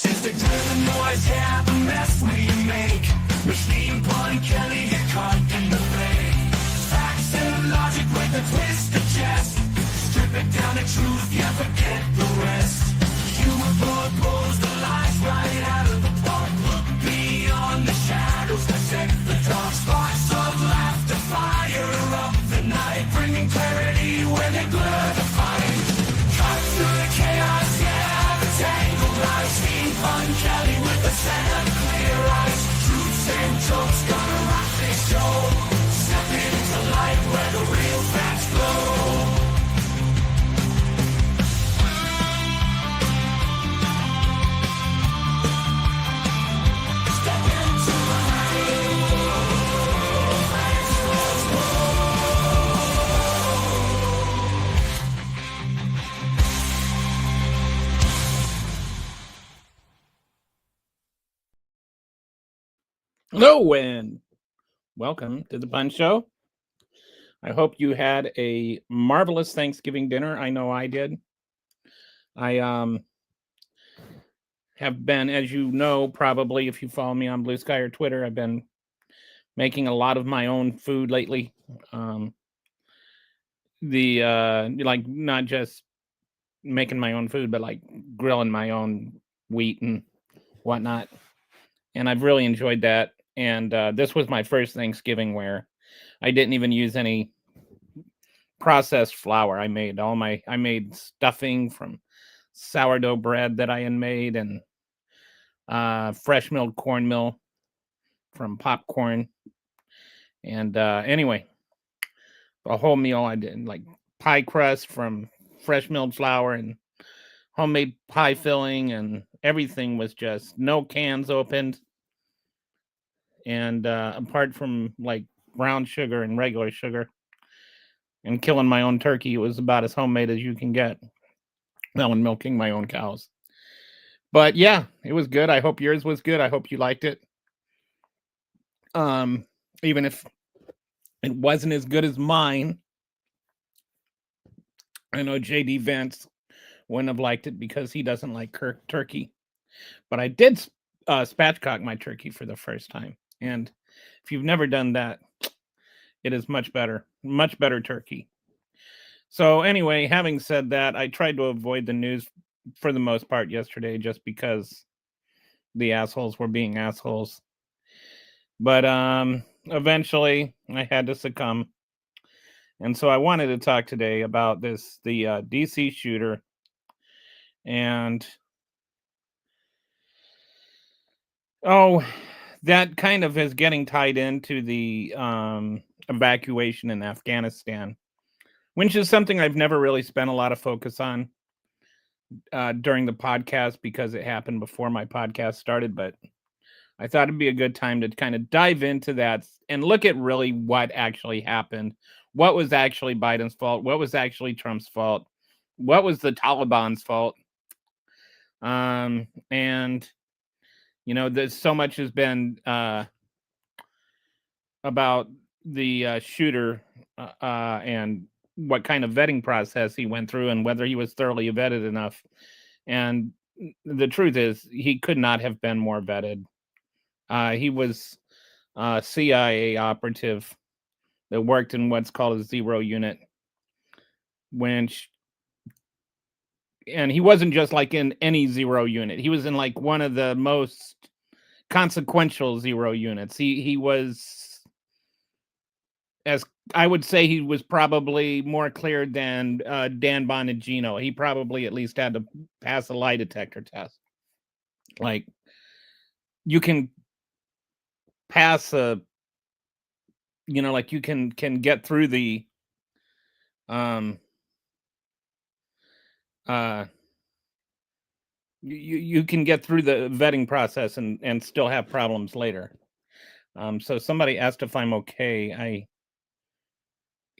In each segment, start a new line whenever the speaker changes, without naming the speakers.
Since the driven noise, yeah, the mess we make. Machine Pun Kelly get caught in the fake. Facts and logic with a twist of chest. Strip it down to truth, yeah, forget the rest. Humor pulls the lies right out of the park. Look beyond the shadows, dissect the dark. Sparks of laughter fire up the night, bringing clarity where they blur the fight. Cut through the chaos, yeah, the tangled lies. Machine Pun Kelly with the sand clear eyes. Truths and jokes gonna rock this show. Step into light where the real facts glow.
Hello and welcome to the Pun Show. I hope you had a marvelous Thanksgiving dinner. I know I did. I have been, as you know, probably if you follow me on Blue Sky or Twitter, I've been making a lot of my own food lately. Like not just making my own food, but like grilling my own wheat and whatnot. And I've really enjoyed that. And this was my first Thanksgiving where I didn't even use any processed flour. I made stuffing from sourdough bread that I had made, and fresh milled cornmeal from popcorn. And anyway, a whole meal I did, like pie crust from fresh milled flour and homemade pie filling, and everything was just no cans opened. And apart from like brown sugar and regular sugar and killing my own turkey, it was about as homemade as you can get. Well, and milking my own cows. But yeah, it was good. I hope yours was good. I hope you liked it. Even if it wasn't as good as mine, I know JD Vance wouldn't have liked it because he doesn't like turkey. But I did spatchcock my turkey for the first time. And if you've never done that, it is much better turkey. So anyway, having said that, I tried to avoid the news for the most part yesterday just because the assholes were being assholes. But eventually I had to succumb. And so I wanted to talk today about the DC shooter. And that kind of is getting tied into the evacuation in Afghanistan, which is something I've never really spent a lot of focus on during the podcast because it happened before my podcast started. But I thought it'd be a good time to kind of dive into that and look at really what actually happened. What was actually Biden's fault? What was actually Trump's fault? What was the Taliban's fault? And there's so much has been about the shooter and what kind of vetting process he went through and whether he was thoroughly vetted enough. And the truth is, he could not have been more vetted. He was a CIA operative that worked in what's called a zero unit, and he wasn't just like in any zero unit. He was in like one of the most consequential zero units. He was, as I would say, he was probably more cleared than Dan Bongino. He probably at least had to pass a lie detector test. Like, you can pass like you can get through the you can get through the vetting process and still have problems later. So somebody asked if I'm okay.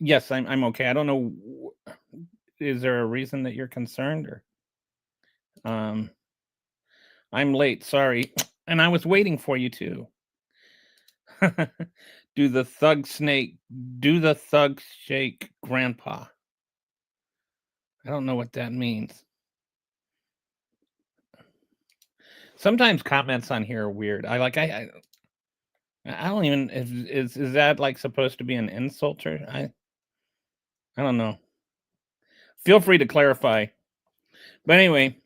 Yes, I'm okay. I don't know. Is there a reason that you're concerned, or I'm late, sorry. And I was waiting for you too. Do the thug shake, grandpa? I don't know what that means. Sometimes comments on here are weird. I don't even is that like supposed to be an insult or I don't know. Feel free to clarify. But anyway,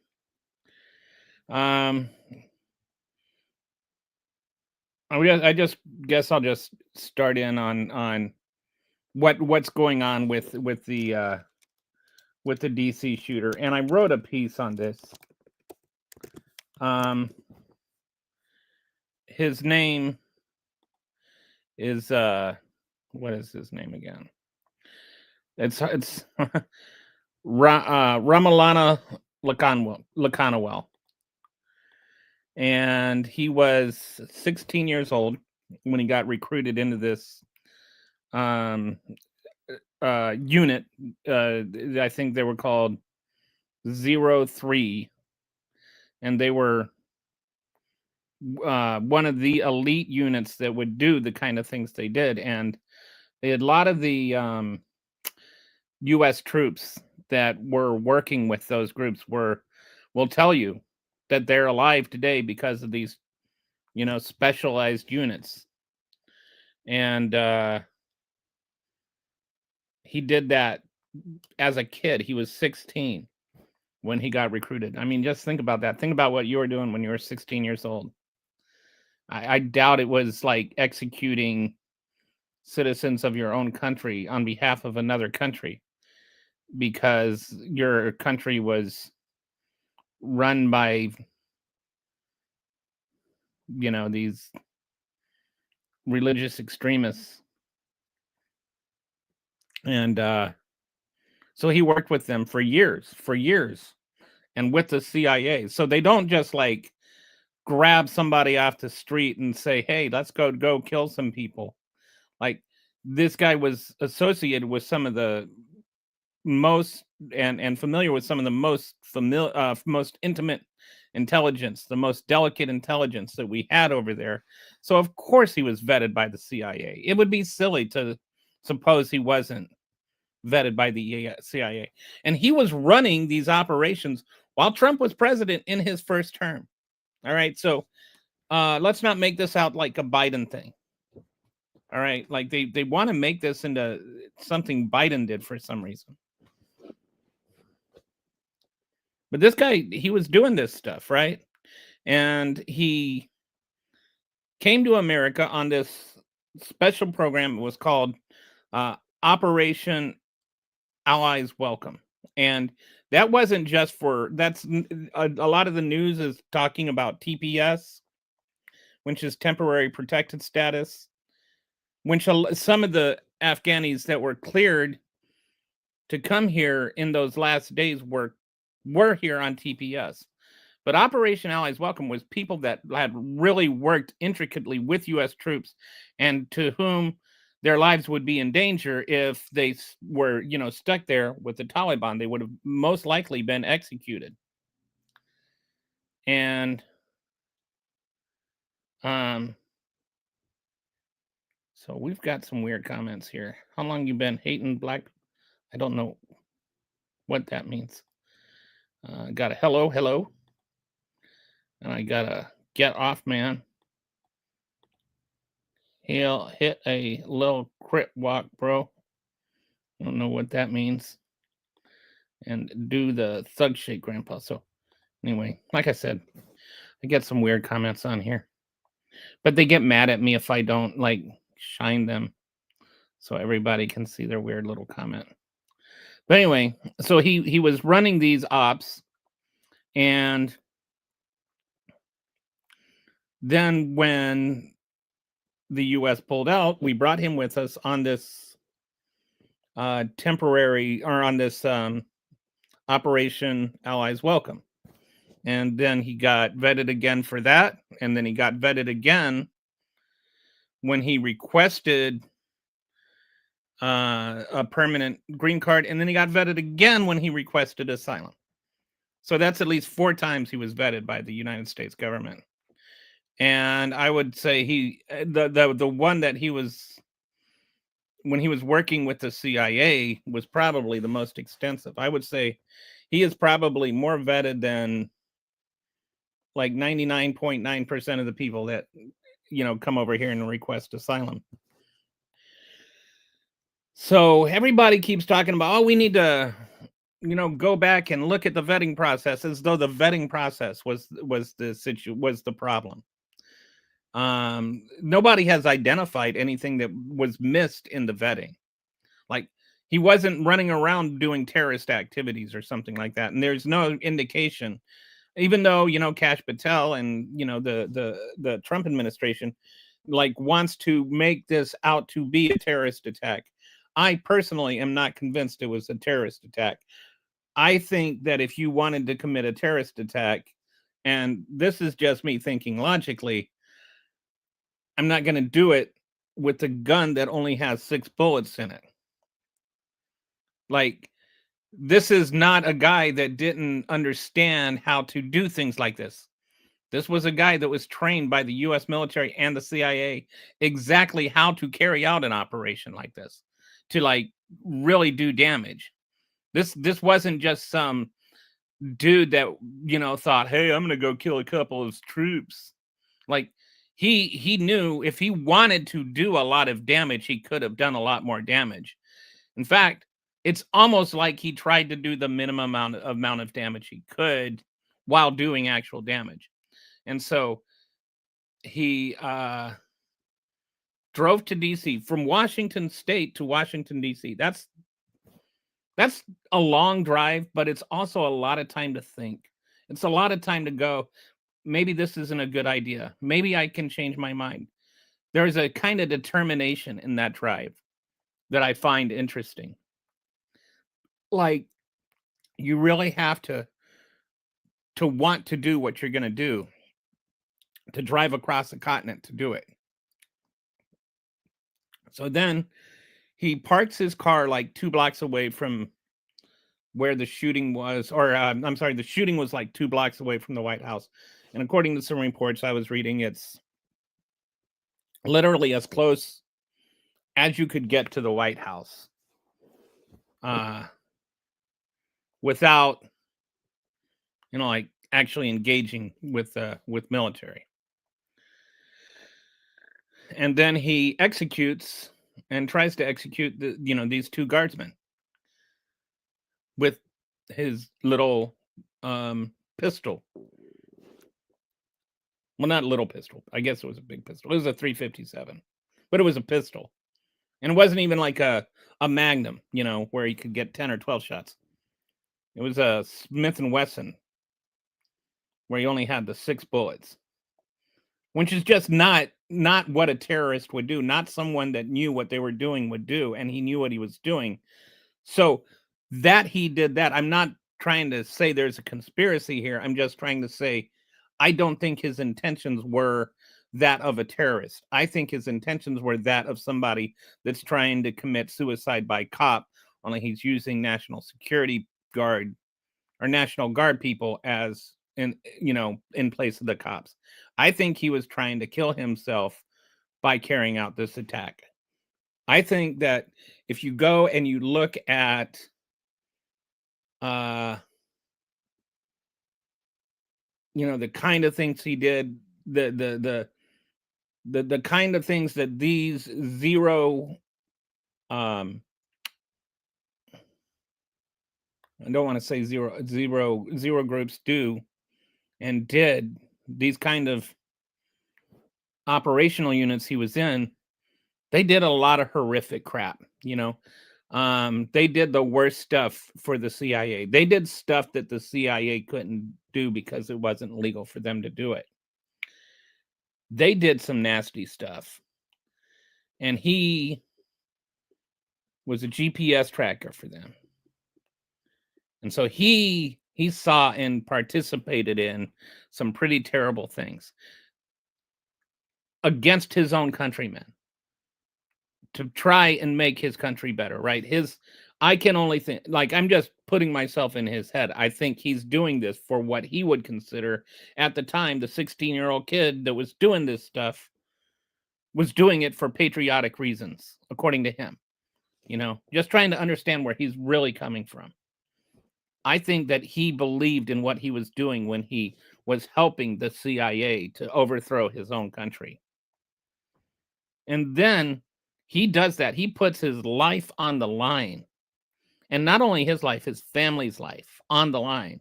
um, I just guess I'll just start in on what's going on with the DC shooter, and I wrote a piece on this. His name is what is his name again? It's Ramalana Lakanawel. And he was 16 years old when he got recruited into this unit. I think they were called 03, and they were one of the elite units that would do the kind of things they did. And they had a lot of the U.S. troops that were working with those groups will tell you that they're alive today because of these, specialized units. And he did that as a kid. He was 16 when he got recruited. I mean, just think about that. Think about what you were doing when you were 16 years old. I doubt it was like executing citizens of your own country on behalf of another country, because your country was run by, these religious extremists. And so he worked with them for years, and with the CIA. So they don't just like grab somebody off the street and say, hey, let's go kill some people. Like, this guy was associated with some of the most and familiar with some of the most most intimate intelligence, the most delicate intelligence that we had over there. So of course he was vetted by the CIA. It would be silly to suppose he wasn't vetted by the CIA. And he was running these operations while Trump was president in his first term. All right, so let's not make this out like a Biden thing. All right, like they want to make this into something Biden did for some reason. But this guy, he was doing this stuff, right? And he came to America on this special program. It was called Operation Allies Welcome. And that wasn't just for, that's a lot of the news is talking about TPS, which is temporary protected status, which some of the Afghanis that were cleared to come here in those last days were here on TPS. But Operation Allies Welcome was people that had really worked intricately with U.S. troops and to whom their lives would be in danger if they were, stuck there with the Taliban. They would have most likely been executed. And so we've got some weird comments here. How long you been hating black? I don't know what that means. Got a hello. And I got a get off, man. He'll hit a little crit walk, bro. I don't know what that means. And do the thug shake, grandpa. So anyway, like I said, I get some weird comments on here. But they get mad at me if I don't like shine them so everybody can see their weird little comment. But anyway, so he was running these ops, and then when the U.S. pulled out, we brought him with us on this temporary, or on this Operation Allies Welcome. And then he got vetted again for that. And then he got vetted again when he requested a permanent green card. And then he got vetted again when he requested asylum. So that's at least 4 times he was vetted by the United States government. And I would say the one that he was, when he was working with the CIA, was probably the most extensive. I would say he is probably more vetted than like 99.9% of the people that, come over here and request asylum. So everybody keeps talking about, oh, we need to, go back and look at the vetting process, as though the vetting process was the problem. Nobody has identified anything that was missed in the vetting. Like, he wasn't running around doing terrorist activities or something like that, and there's no indication. Even though, Kash Patel and, the Trump administration like wants to make this out to be a terrorist attack. I personally am not convinced it was a terrorist attack. I think that if you wanted to commit a terrorist attack, and this is just me thinking logically, I'm not going to do it with a gun that only has 6 bullets in it. Like, this is not a guy that didn't understand how to do things like this. This was a guy that was trained by the US military and the CIA exactly how to carry out an operation like this, to like really do damage. This wasn't just some dude that, thought, "Hey, I'm going to go kill a couple of troops." Like, he knew if he wanted to do a lot of damage, he could have done a lot more damage. In fact, it's almost like he tried to do the minimum amount of damage he could while doing actual damage. And so he drove to DC from Washington State to Washington DC. That's a long drive, but it's also a lot of time to think. It's a lot of time to go, maybe this isn't a good idea. Maybe I can change my mind. There's a kind of determination in that drive that I find interesting. Like, you really have to want to do what you're going to do, to drive across the continent to do it. So then he parks his car like 2 blocks away from where the shooting was, or I'm sorry, the shooting was like 2 blocks away from the White House. And according to some reports I was reading, it's literally as close as you could get to the White House without, like actually engaging with military. And then he executes and tries to execute these 2 guardsmen with his little pistol. Well, not little pistol. I guess it was a big pistol. It was a 357, but it was a pistol. And it wasn't even like a Magnum, where you could get 10 or 12 shots. It was a Smith & Wesson, where you only had the 6 bullets, which is just not what a terrorist would do. Not someone that knew what they were doing would do, and he knew what he was doing. So that he did that, I'm not trying to say there's a conspiracy here. I'm just trying to say I don't think his intentions were that of a terrorist. I think his intentions were that of somebody that's trying to commit suicide by cop, only he's using National Security Guard or National Guard people as in place of the cops. I think he was trying to kill himself by carrying out this attack. I think that if you go and you look at the kind of things he did, the kind of things that these zero I don't want to say zero groups do and did, these kind of operational units he was in, they did a lot of horrific crap. They did the worst stuff for the CIA. They did stuff that the CIA couldn't do because it wasn't legal for them to do it. They did some nasty stuff. And he was a GPS tracker for them. And so he saw and participated in some pretty terrible things against his own countrymen to try and make his country better, right? I can only think, like, I'm just putting myself in his head. I think he's doing this for what he would consider at the time, the 16-year-old kid that was doing this stuff was doing it for patriotic reasons, according to him. Just trying to understand where he's really coming from. I think that he believed in what he was doing when he was helping the CIA to overthrow his own country. And then he does that. He puts his life on the line. And not only his life, his family's life on the line.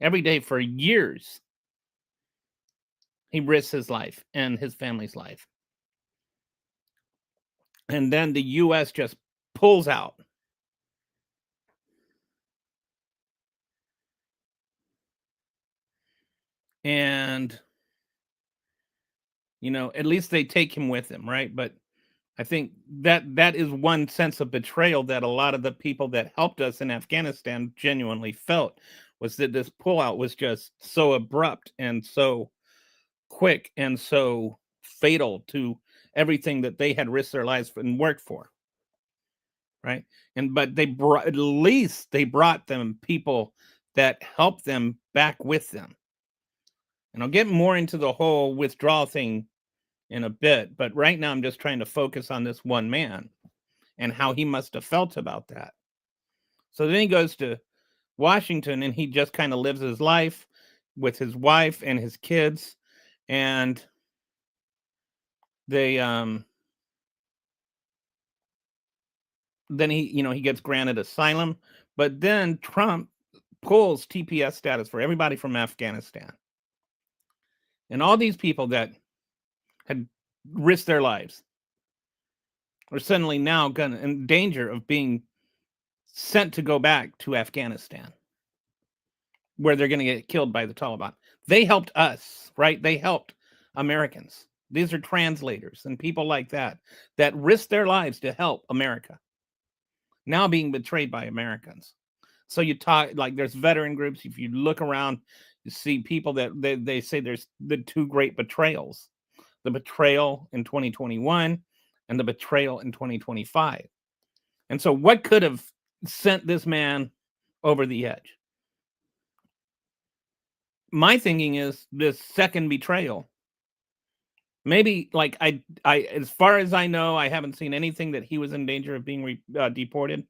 Every day for years, he risks his life and his family's life. And then the US just pulls out. And, at least they take him with them, right? But I think that is one sense of betrayal that a lot of the people that helped us in Afghanistan genuinely felt, was that this pullout was just so abrupt and so quick and so fatal to everything that they had risked their lives and worked for, right? But at least they brought them people that helped them back with them. And I'll get more into the whole withdrawal thing in a bit, but right now I'm just trying to focus on this one man and how he must have felt about that. So then he goes to Washington and he just kind of lives his life with his wife and his kids, and they then he gets granted asylum, but then Trump pulls TPS status for everybody from Afghanistan. And all these people that had risked their lives are suddenly now in danger of being sent to go back to Afghanistan, where they're going to get killed by the Taliban. They helped us, right? They helped Americans. These are translators and people like that risked their lives to help America, now being betrayed by Americans. So you talk, like, there's veteran groups. If you look around, you see people that they say there's the two great betrayals: the betrayal in 2021 and the betrayal in 2025. And so what could have sent this man over the edge? My thinking is this second betrayal. Maybe, like, I as far as I know, I haven't seen anything that he was in danger of being deported.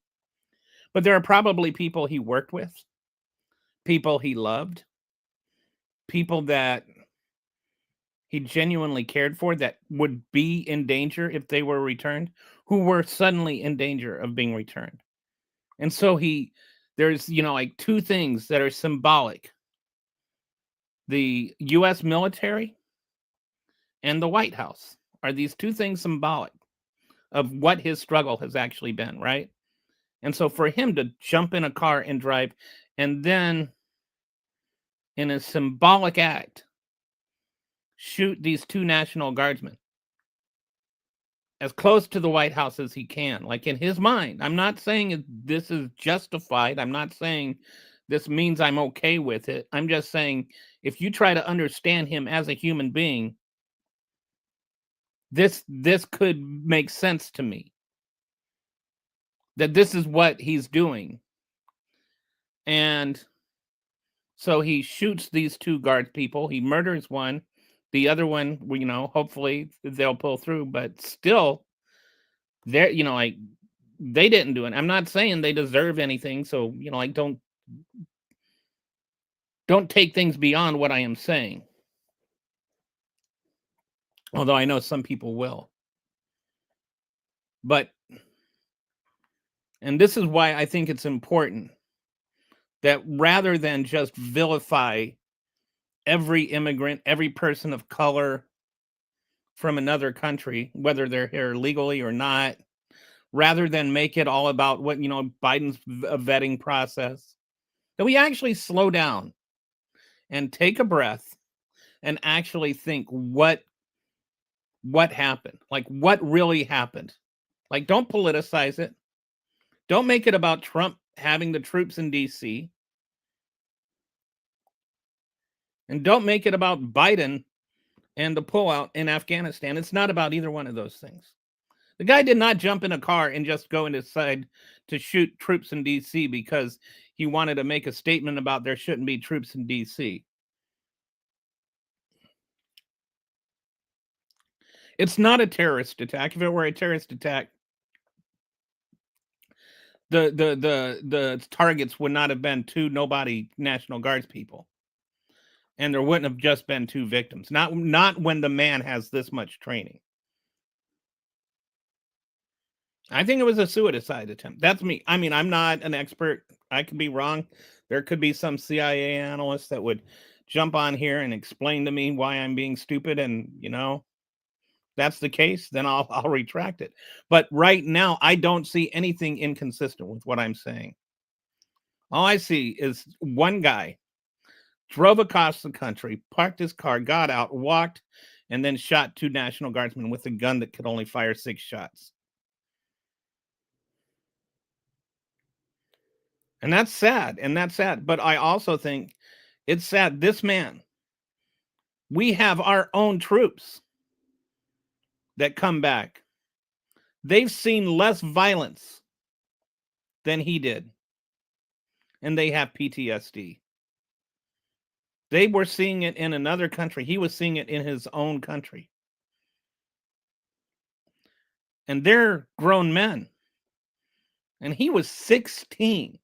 But there are probably people he worked with, people he loved, people that he genuinely cared for that would be in danger if they were returned, who were suddenly in danger of being returned. And so there's, like, two things that are symbolic: the US military and the White House. Are these two things symbolic of what his struggle has actually been, right? And so for him to jump in a car and drive, and then in a symbolic act, shoot these two National Guardsmen as close to the White House as he can, like, in his mind. I'm not saying this is justified. I'm not saying this means I'm okay with it. I'm just saying, if you try to understand him as a human being, this could make sense to me, that this is what he's doing. And so he shoots these two guard people. He murders one. The other one, hopefully they'll pull through, but still, they're, like, they didn't do it. I'm not saying they deserve anything. So, like, don't take things beyond what I am saying. Although I know some people will. And this is why I think it's important that rather than just vilify every immigrant, every person of color from another country, whether they're here legally or not, rather than make it all about what, Biden's vetting process, that we actually slow down and take a breath and actually think what happened, like, what really happened. Like, don't politicize it. Don't make it about Trump having the troops in DC. And don't make it about Biden and the pullout in Afghanistan. It's not about either one of those things. The guy did not jump in a car and just go and decide to shoot troops in DC because he wanted to make a statement about there shouldn't be troops in DC. It's not a terrorist attack. If it were a terrorist attack, the targets would not have been two nobody National Guards people. and there wouldn't have just been 2 victims. Not when the man has this much training. I think it was a suicide attempt. That's me. I mean, I'm not an expert. I could be wrong. There could be some CIA analyst that would jump on here and explain to me why I'm being stupid, and that's the case, then I'll retract it. But right now, I don't see anything inconsistent with what I'm saying. All I see is one guy drove across the country, parked his car, got out, walked, and then shot 2 National Guardsmen with a gun that could only fire 6 shots. And that's sad. But I also think it's sad. This man, we have our own troops that come back. They've seen less violence than he did. And they have PTSD. They were seeing it in another country. He was seeing it in his own country. And they're grown men. And he was 16.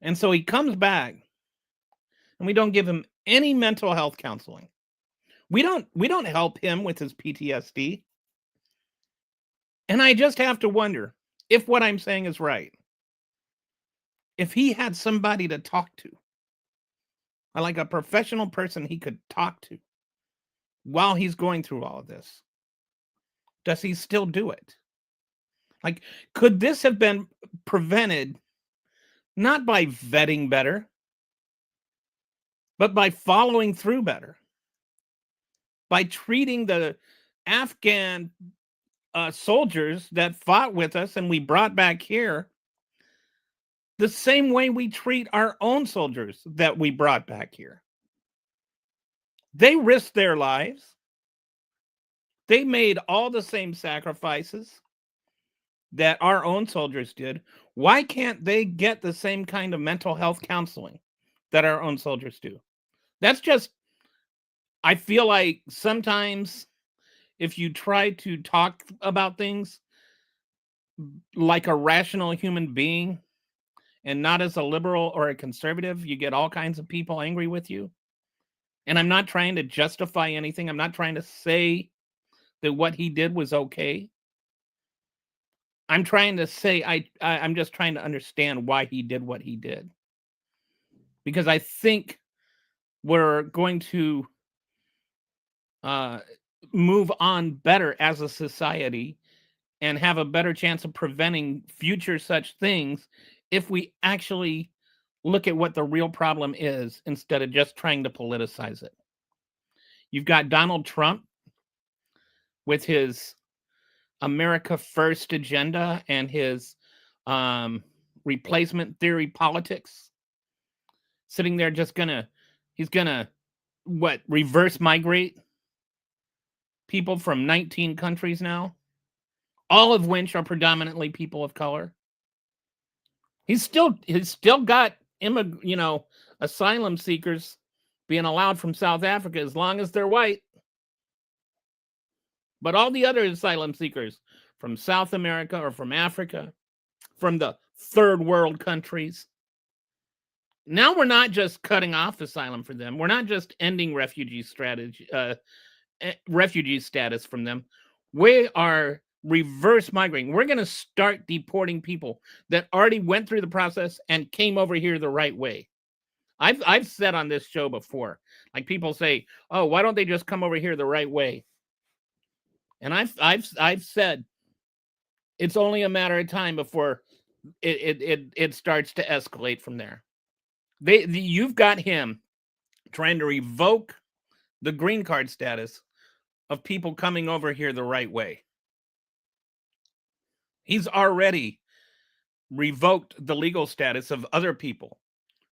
And so he comes back, and we don't give him any mental health counseling. We don't help him with his PTSD. And I just have to wonder if what I'm saying is right. If he had somebody to talk to, like a professional person he could talk to while he's going through all of this, does he still do it? Like, could this have been prevented not by vetting better, but by following through better, by treating the Afghan soldiers that fought with us and we brought back here the same way we treat our own soldiers that we brought back here? They risked their lives. They made all the same sacrifices that our own soldiers did. Why can't they get the same kind of mental health counseling that our own soldiers do? That's just, I feel like sometimes if you try to talk about things like a rational human being and not as a liberal or a conservative, you get all kinds of people angry with you. And I'm not trying to justify anything. I'm not trying to say that what he did was okay. I'm trying to say, I'm just trying to understand why he did what he did. Because I think we're going to move on better as a society and have a better chance of preventing future such things if we actually look at what the real problem is instead of just trying to politicize it. You've got Donald Trump with his America First agenda and his replacement theory politics, sitting there he's gonna reverse migrate people from 19 countries now, all of which are predominantly people of color. He's still got asylum seekers being allowed from South Africa as long as they're white. But all the other asylum seekers from South America or from Africa, from the third world countries, now we're not just cutting off asylum for them. We're not just ending refugee status from them. We are reverse migrating. We're going to start deporting people that already went through the process and came over here the right way. I've said on this show before, like people say, "Oh, why don't they just come over here the right way?" And I've said it's only a matter of time before it starts to escalate from there. You've got him trying to revoke the green card status of people coming over here the right way. He's already revoked the legal status of other people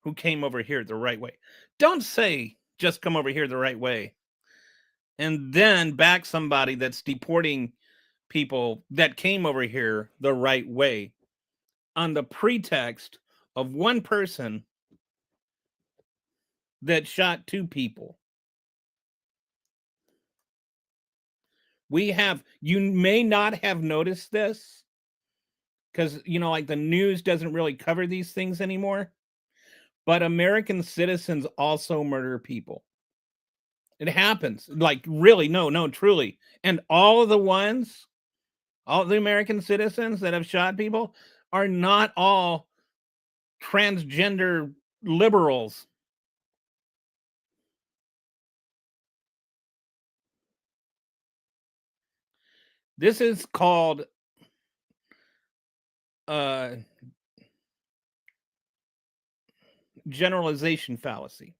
who came over here the right way. Don't say just come over here the right way and then back somebody that's deporting people that came over here the right way on the pretext of one person that shot 2 people. You may not have noticed this because, like the news doesn't really cover these things anymore. but American citizens also murder people. It happens. Like, really, no, truly. And all of the ones, all the American citizens that have shot people are not all transgender liberals. This is called uh, generalization fallacy,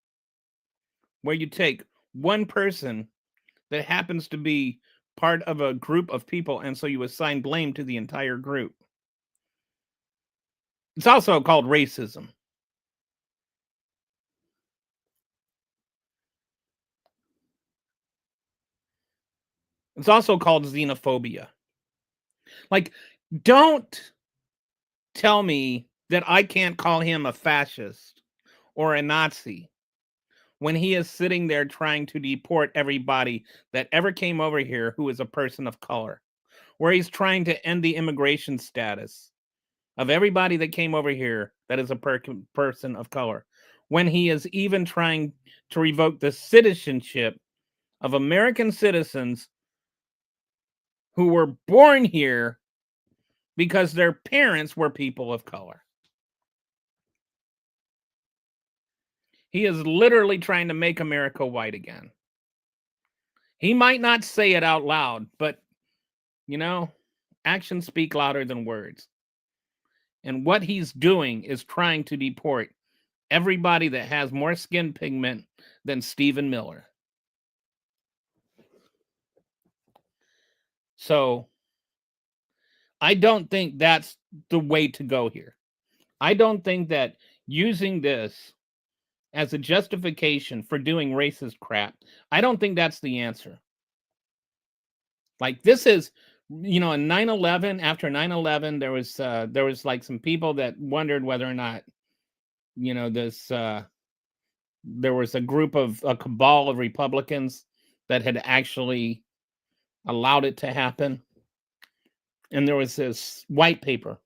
where you take one person that happens to be part of a group of people, and so you assign blame to the entire group. It's also called racism. It's also called xenophobia. Like, don't tell me that I can't call him a fascist or a Nazi when he is sitting there trying to deport everybody that ever came over here who is a person of color, where he's trying to end the immigration status of everybody that came over here that is a person of color, when he is even trying to revoke the citizenship of American citizens who were born here because their parents were people of color. He is literally trying to make America white again. He might not say it out loud, but you know, actions speak louder than words. And what he's doing is trying to deport everybody that has more skin pigment than Stephen Miller. So I don't think that's the way to go here. I don't think that using this as a justification for doing racist crap, I don't think that's the answer. Like, this is, in 9/11, after 9/11, there was like some people that wondered whether or not, this there was a group of a cabal of Republicans that had actually allowed it to happen. And there was this white paper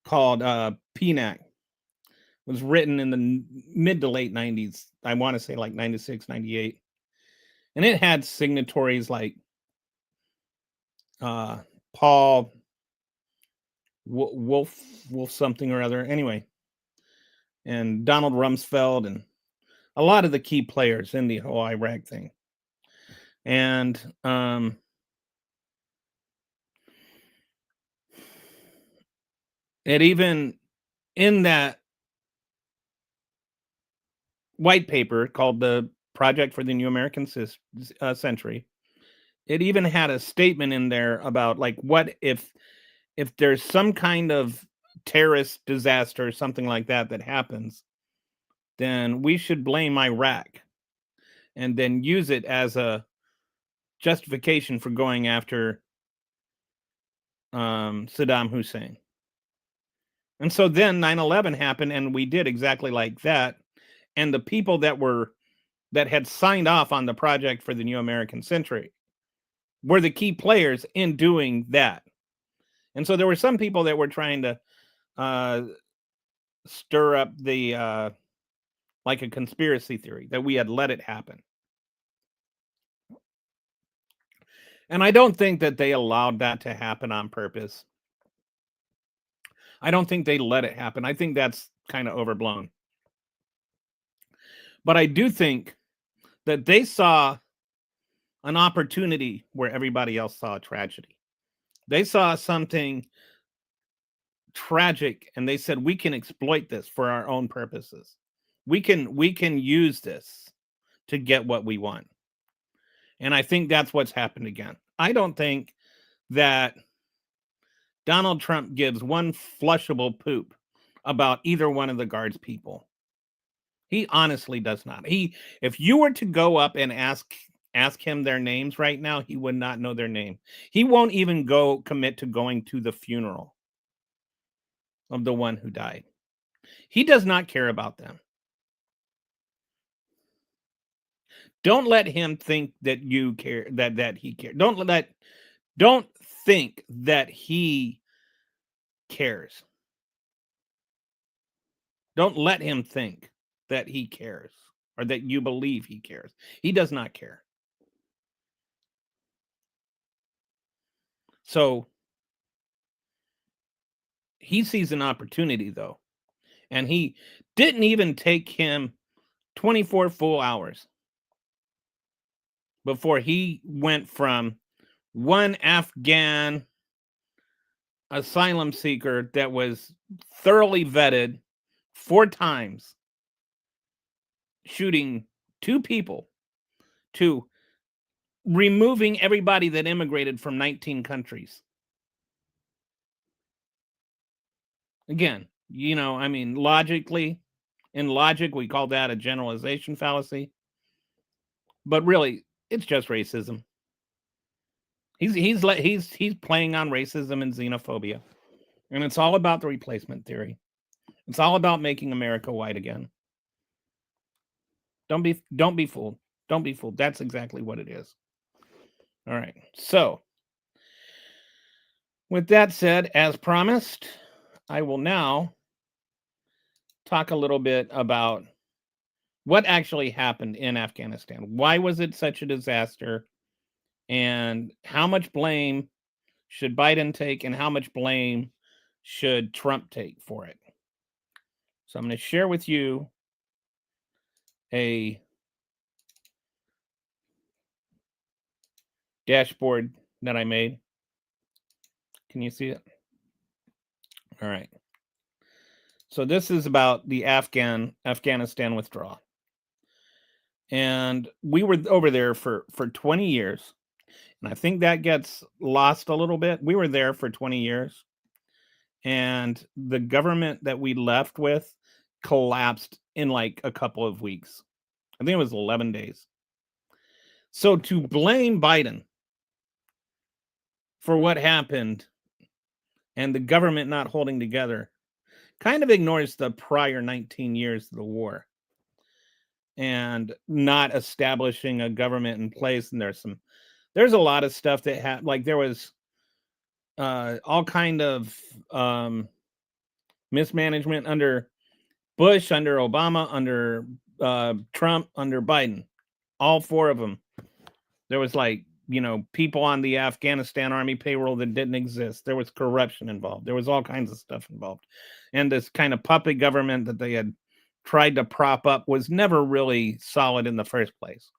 called PNAC. It was written in the mid to late 90s. I want to say like 96, 98. And it had signatories like Paul Wolf something or other. Anyway, and Donald Rumsfeld and a lot of the key players in the whole Iraq thing. And it even, in that white paper called the Project for the New American Century, it even had a statement in there about, like, what if there's some kind of terrorist disaster or something like that happens, then we should blame Iraq and then use it as a justification for going after Saddam Hussein. And so then 9/11 happened, and we did exactly like that. And the people that had signed off on the Project for the New American Century were the key players in doing that. And so there were some people that were trying to stir up the like a conspiracy theory that we had let it happen. And I don't think that they allowed that to happen on purpose. I don't think they let it happen. I think that's kind of overblown. But I do think that they saw an opportunity where everybody else saw a tragedy. They saw something tragic and they said, we can exploit this for our own purposes. We can use this to get what we want. And I think that's what's happened again. I don't think that Donald Trump gives one flushable poop about either one of the guards people. He honestly does not. If you were to go up and ask him their names right now, he would not know their name. He won't even commit to going to the funeral of the one who died. He does not care about them. Don't let him think that you care, that he cares. Don't think that he cares. Don't let him think that he cares or that you believe he cares. He does not care. So he sees an opportunity, though, and he didn't even take him 24 full hours before he went from one Afghan asylum seeker that was thoroughly vetted 4 times, shooting 2 people, to removing everybody that immigrated from 19 countries. Again, I mean, logically, in logic, we call that a generalization fallacy. But really, it's just racism. He's playing on racism and xenophobia. And it's all about the replacement theory. It's all about making America white again. Don't be fooled. Don't be fooled. That's exactly what it is. All right. So, with that said, as promised, I will now talk a little bit about what actually happened in Afghanistan. Why was it such a disaster? And how much blame should Biden take, and how much blame should Trump take for it? So I'm going to share with you a dashboard that I made. Can you see it? All right. So this is about the Afghanistan withdrawal. And we were over there for 20 years. And I think that gets lost a little bit. We were there for 20 years. And the government that we left with collapsed in like a couple of weeks. I think it was 11 days. So to blame Biden for what happened and the government not holding together kind of ignores the prior 19 years of the war and not establishing a government in place. And there's a lot of stuff that happened. Like there was all kind of mismanagement under Bush, under Obama, under Trump, under Biden. All 4 of them. There was people on the Afghanistan army payroll that didn't exist. There was corruption involved. There was all kinds of stuff involved. And this kind of puppet government that they had tried to prop up was never really solid in the first place.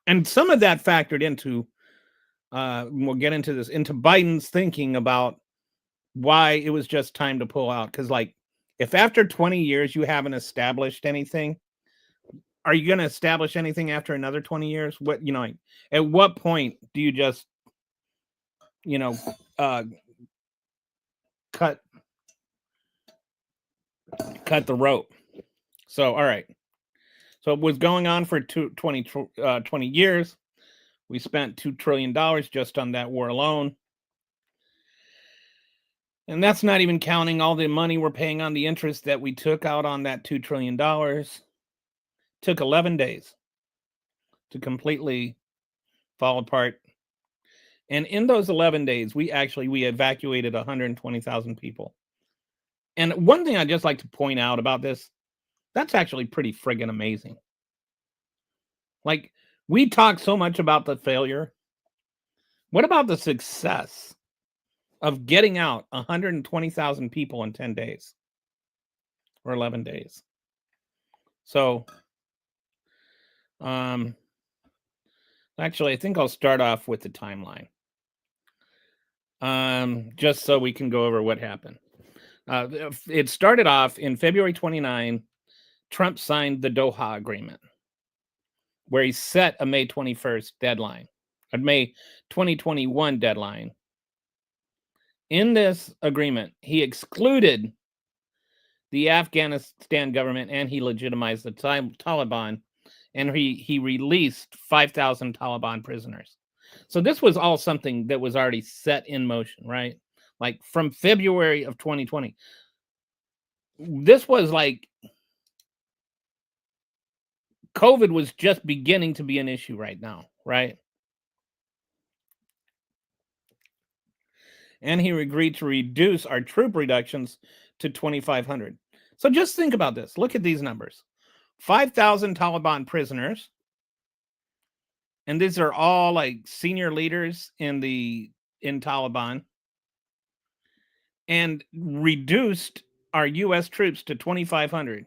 And some of that factored into, we'll get into this, into Biden's thinking about why it was just time to pull out. Because if after 20 years you haven't established anything, are you going to establish anything after another 20 years? At what point do you just, cut the rope? So, all right. So it was going on for 20 years. We spent $2 trillion just on that war alone. And that's not even counting all the money we're paying on the interest that we took out on that $2 trillion. Took 11 days to completely fall apart. And in those 11 days, we evacuated 120,000 people. And one thing I'd just like to point out about this, that's actually pretty friggin' amazing. We talk so much about the failure. What about the success of getting out 120,000 people in 10 days or 11 days? So, actually, I think I'll start off with the timeline. Just so we can go over what happened. It started off in February 29. Trump signed the Doha Agreement, where he set a May 21st deadline, a May 2021 deadline. In this agreement, he excluded the Afghanistan government and he legitimized the Taliban, and he released 5,000 Taliban prisoners. So this was all something that was already set in motion, right? From February of 2020. This was COVID was just beginning to be an issue right now, right? And he agreed to reduce our troop reductions to 2,500. So just think about this. Look at these numbers. 5,000 Taliban prisoners, and these are all like senior leaders in Taliban, and reduced our US troops to 2,500.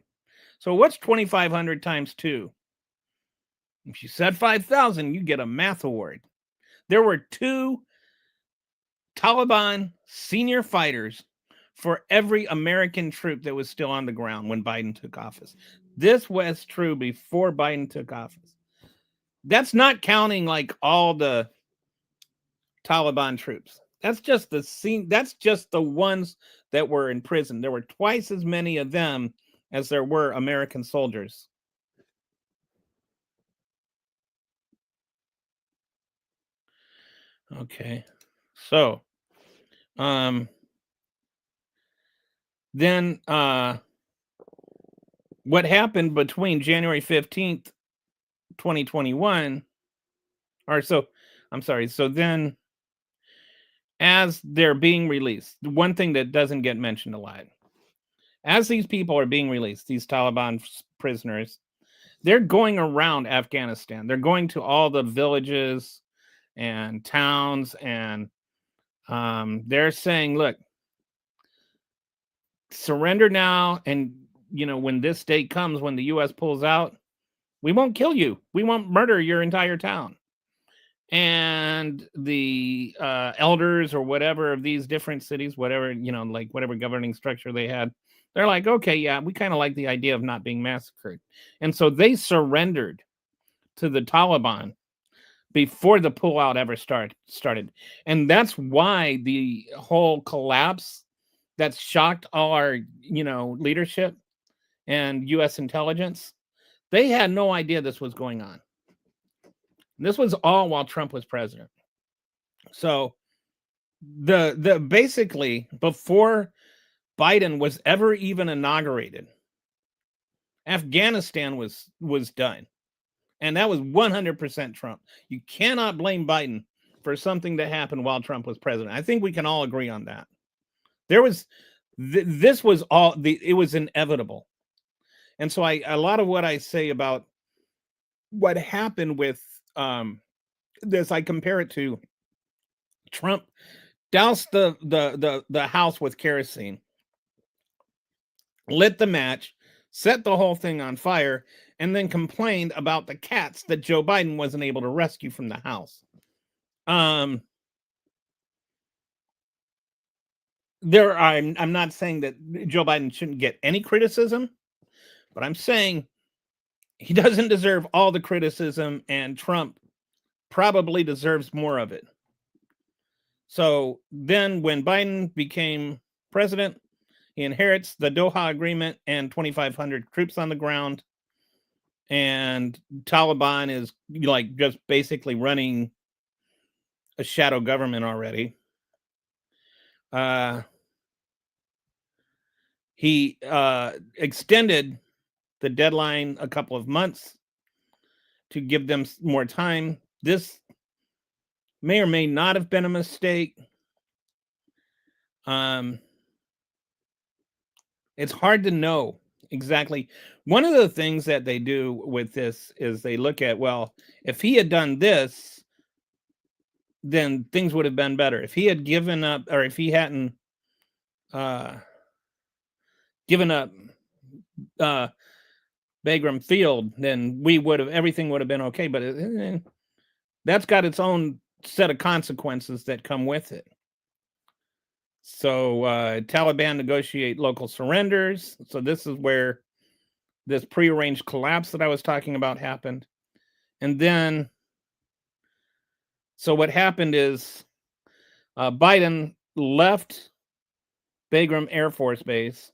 So what's 2,500 times 2? If you said 5,000, you get a math award. There were 2 Taliban senior fighters for every American troop that was still on the ground when Biden took office. This was true before Biden took office. That's not counting like all the Taliban troops. That's just the ones that were in prison. There were twice as many of them as there were American soldiers. Okay. So, then what happened between January 15th, 2021, or so I'm sorry. So then as they're being released, the one thing that doesn't get mentioned a lot, as these people are being released, these Taliban prisoners, they're going around Afghanistan. They're going to all the villages and towns, and they're saying, look, surrender now. And, when this day comes, when the U.S. pulls out, we won't kill you. We won't murder your entire town. And the elders or whatever of these different cities, whatever, like whatever governing structure they had, they're like, okay, yeah, we kind of like the idea of not being massacred. And so they surrendered to the Taliban before the pullout ever started. And that's why the whole collapse that's shocked all our, leadership and U.S. intelligence, they had no idea this was going on. This was all while Trump was president. So the basically before Biden was ever even inaugurated, Afghanistan was done. And that was 100% Trump. You cannot blame Biden for something that happened while Trump was president. I think we can all agree on that. This was it was inevitable. And so a lot of what I say about what happened with this, I compare it to Trump doused the house with kerosene, lit the match, set the whole thing on fire, and then complained about the cats that Joe Biden wasn't able to rescue from the house. I'm not saying that Joe Biden shouldn't get any criticism, but I'm saying he doesn't deserve all the criticism, and Trump probably deserves more of it. So then when Biden became president, he inherits the Doha Agreement and 2,500 troops on the ground. And Taliban is like just basically running a shadow government already. He extended the deadline a couple of months to give them more time. This may or may not have been a mistake. It's hard to know exactly. One of the things that they do with this is they look at, well, if he had done this, then things would have been better. If he had given up, or if he hadn't given up Bagram Field, then everything would have been okay. But that's got its own set of consequences that come with it. So Taliban negotiate local surrenders. So this is where this prearranged collapse that I was talking about happened. And then, so what happened is Biden left Bagram Air Force Base,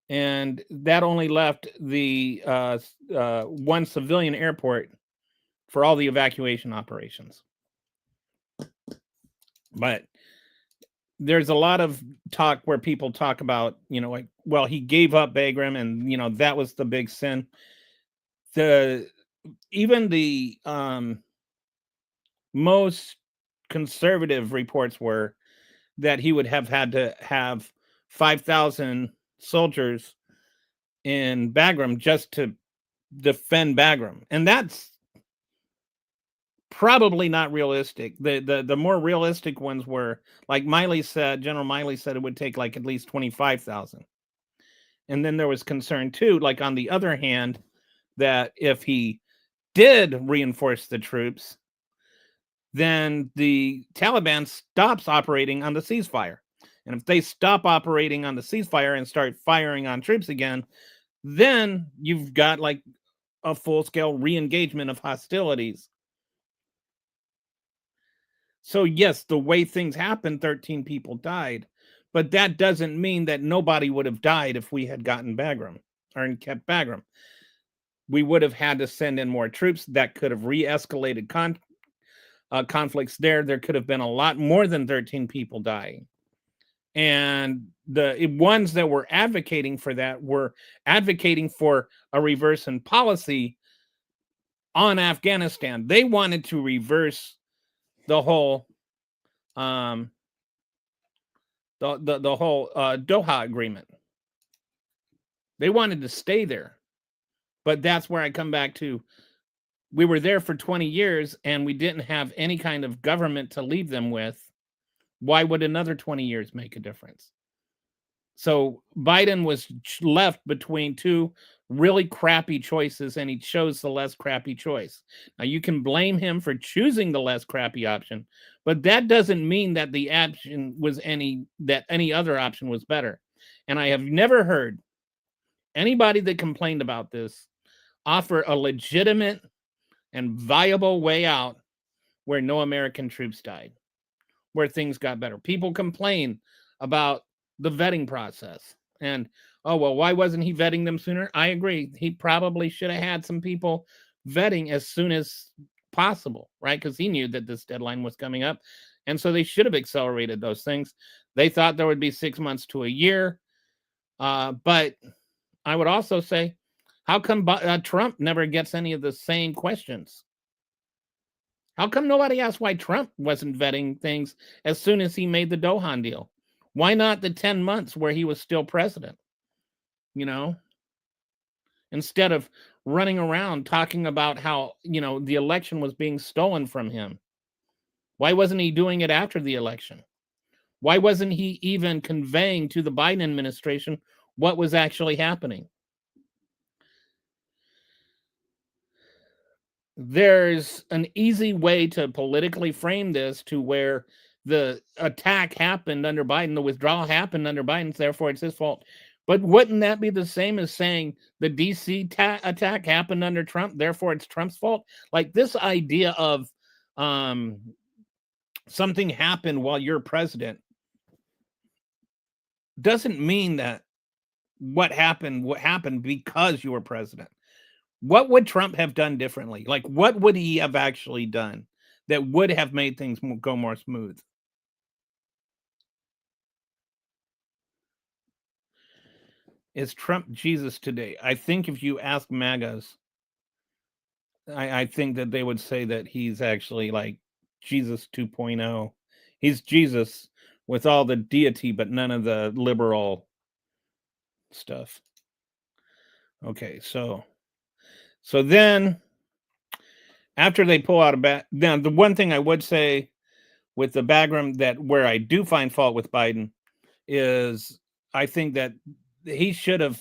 and that only left the one civilian airport for all the evacuation operations. But there's a lot of talk where people talk about, like, well, he gave up Bagram, and that was the big sin. Even the most conservative reports were that he would have had to have 5,000 soldiers in Bagram just to defend Bagram, and that's probably not realistic. The more realistic ones were, like Miley said, General Miley said it would take like at least 25,000. And then there was concern too, like on the other hand, that if he did reinforce the troops, then the Taliban stops operating on the ceasefire. And if they stop operating on the ceasefire and start firing on troops again, then you've got like a full-scale re-engagement of hostilities. So yes, the way things happened, 13 people died, but that doesn't mean that nobody would have died if we had gotten Bagram or kept Bagram. We would have had to send in more troops that could have re-escalated conflicts there. There could have been a lot more than 13 people dying. And the ones that were advocating for that were advocating for a reverse in policy on Afghanistan. They wanted to reverse the whole the whole Doha agreement. They wanted to stay there. But that's where I come back to. We were there for 20 years and we didn't have any kind of government to leave them with. Why would another 20 years make a difference? So Biden was left between two really crappy choices, and he chose the less crappy choice. Now, you can blame him for choosing the less crappy option, but that doesn't mean that the option was any other option was better. And I have never heard anybody that complained about this offer a legitimate and viable way out where no American troops died, where things got better. People complain about the vetting process and, oh, well, why wasn't he vetting them sooner? I agree. He probably should have had some people vetting as soon as possible, right? Because he knew that this deadline was coming up. And so they should have accelerated those things. They thought there would be 6 months to a year. But I would also say, how come Trump never gets any of the same questions? How come nobody asked why Trump wasn't vetting things as soon as he made the Doha deal? Why not the 10 months where he was still president? You know, instead of running around talking about how, the election was being stolen from him. Why wasn't he doing it after the election? Why wasn't he even conveying to the Biden administration what was actually happening? There's an easy way to politically frame this to where the attack happened under Biden, the withdrawal happened under Biden, therefore it's his fault. But wouldn't that be the same as saying the DC attack happened under Trump, therefore it's Trump's fault? Like this idea of something happened while you're president doesn't mean that what happened because you were president. What would Trump have done differently? Like, what would he have actually done that would have made things go more smooth? Is Trump Jesus today? I think if you ask MAGAs, I think that they would say that he's actually like Jesus 2.0. He's Jesus with all the deity, but none of the liberal stuff. Okay, so then after they pull out now the one thing I would say with the Bagram that where I do find fault with Biden is I think that he should have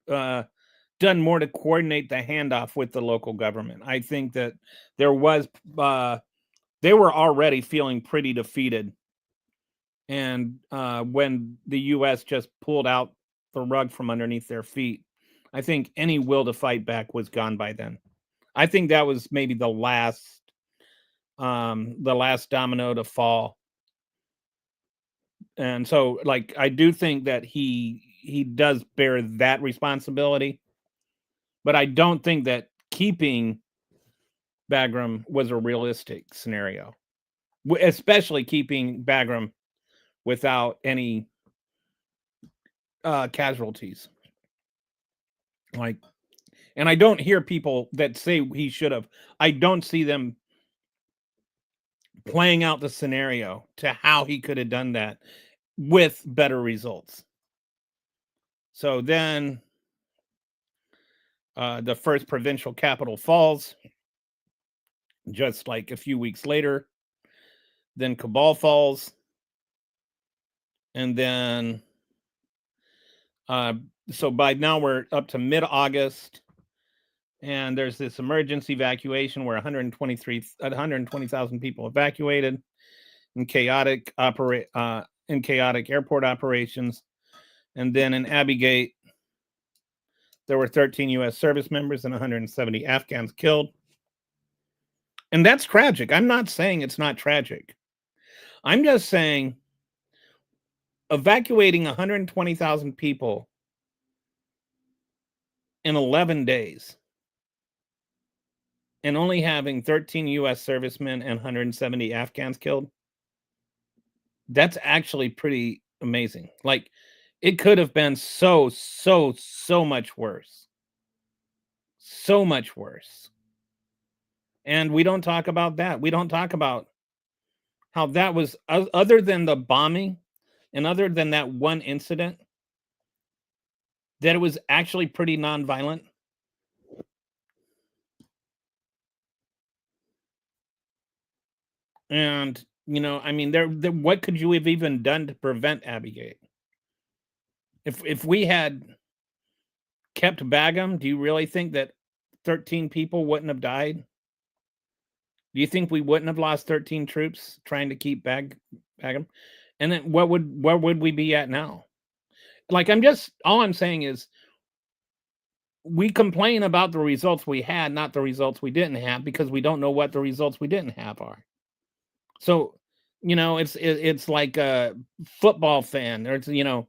done more to coordinate the handoff with the local government. I think that there was they were already feeling pretty defeated, and when the U.S. just pulled out the rug from underneath their feet, I think any will to fight back was gone by then. I think that was maybe the last domino to fall. And so, like, I do think that he does bear that responsibility, but I don't think that keeping Bagram was a realistic scenario, especially keeping Bagram without any casualties. Like, and I don't hear people that say he should have. I don't see them playing out the scenario to how he could have done that with better results. So then the first provincial capital falls just like a few weeks later. Then Kabul falls. And then, so by now we're up to mid-August. And there's this emergency evacuation where 120,000 people evacuated in chaotic airport operations. And then in Abbey Gate, there were 13 U.S. service members and 170 Afghans killed. And that's tragic. I'm not saying it's not tragic. I'm just saying evacuating 120,000 people in 11 days and only having 13 U.S. servicemen and 170 Afghans killed, that's actually pretty amazing. Like, it could have been so much worse. So much worse. And we don't talk about that. We don't talk about how that was, other than the bombing and other than that one incident, that it was actually pretty nonviolent. And, you know, I mean, what could you have even done to prevent Abbey Gate? If we had kept Bagham, do you really think that 13 people wouldn't have died? Do you think we wouldn't have lost 13 troops trying to keep Bagham? And then where would we be at now? Like, all I'm saying is we complain about the results we had, not the results we didn't have, because we don't know what the results we didn't have are. So, you know, it's like a football fan, or it's, you know,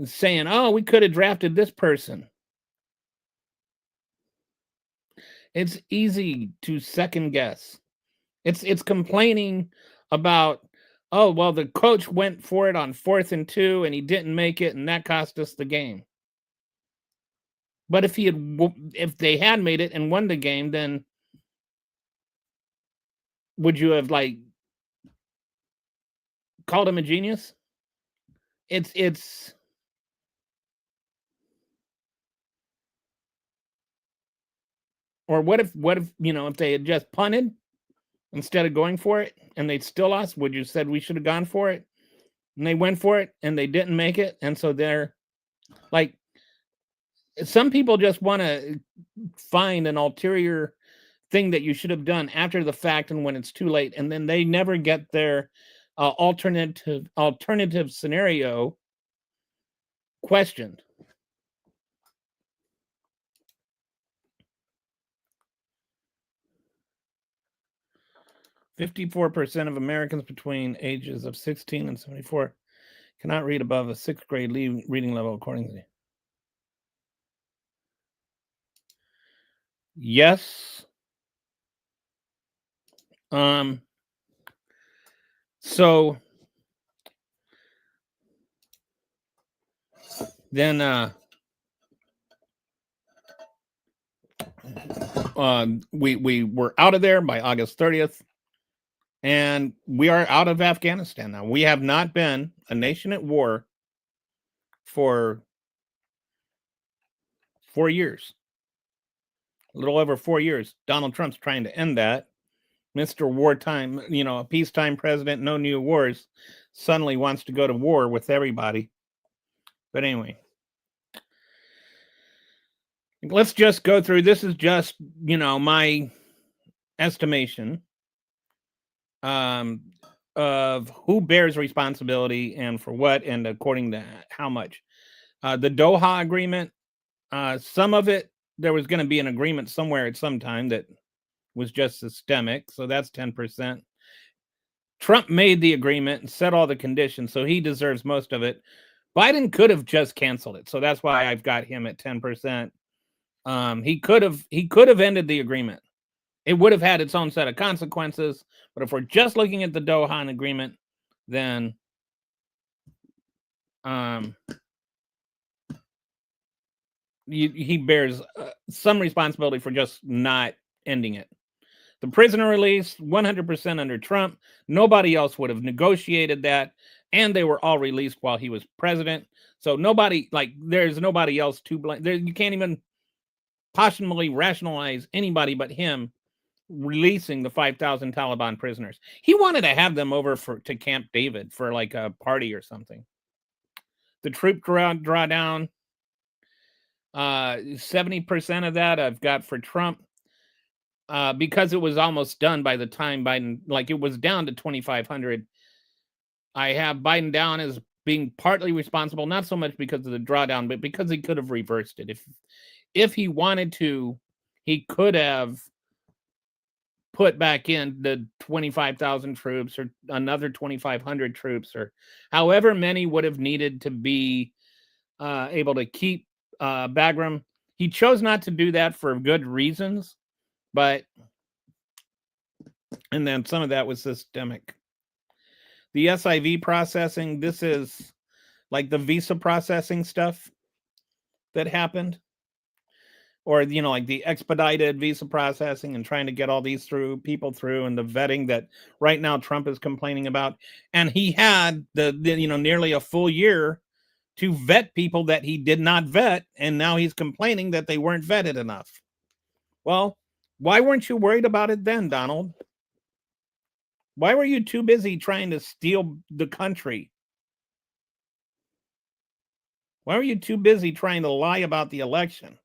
saying, oh, we could have drafted this person. It's easy to second guess. It's complaining about, oh, well, the coach went for it on 4th and 2 and he didn't make it, and that cost us the game. But if they had made it and won the game, then would you have, like, called him a genius? It's or what if, you know, if they had just punted instead of going for it and they'd still lost, would you said we should have gone for it? And they went for it and they didn't make it, and so they're like, some people just want to find an ulterior thing that you should have done after the fact and when it's too late, and then they never get their alternative scenario questioned. "54% of Americans between ages of 16 and 74 cannot read above a 6th grade reading level, according to." Yes. So then we were out of there by August 30th, and we are out of Afghanistan now. We have not been a nation at war for 4 years. A little over 4 years. Donald Trump's trying to end that. Mr. Wartime, you know, a peacetime president, no new wars, suddenly wants to go to war with everybody. But anyway, let's just go through. This is just, you know, my estimation of who bears responsibility and for what, and according to how much. The Doha agreement, some of it, there was going to be an agreement somewhere at some time that was just systemic, so that's 10%. Trump made the agreement and set all the conditions, so he deserves most of it. Biden could have just canceled it, so that's why I've got him at 10%. He could have ended the agreement. It would have had its own set of consequences, but if we're just looking at the Doha agreement, then he bears some responsibility for just not ending it. The prisoner release, 100% under Trump. Nobody else would have negotiated that, and they were all released while he was president. So nobody, like, there's nobody else to blame. There, you can't even possibly rationalize anybody but him releasing the 5,000 Taliban prisoners. He wanted to have them over to Camp David for like a party or something. The troop drawdown, 70% of that I've got for Trump, because it was almost done by the time Biden, like it was down to 2,500. I have Biden down as being partly responsible, not so much because of the drawdown, but because he could have reversed it. If he wanted to, he could have put back in the 25,000 troops or another 2,500 troops or however many would have needed to be able to keep Bagram. He chose not to do that for good reasons, but and then some of that was systemic. The SIV processing, this is like the visa processing stuff that happened, or like the expedited visa processing and trying to get all these people through, and the vetting that right now Trump is complaining about. And he had the nearly a full year to vet people that he did not vet, and now he's complaining that they weren't vetted enough. Well, why weren't you worried about it then, Donald? Why were you too busy trying to steal the country? Why were you too busy trying to lie about the election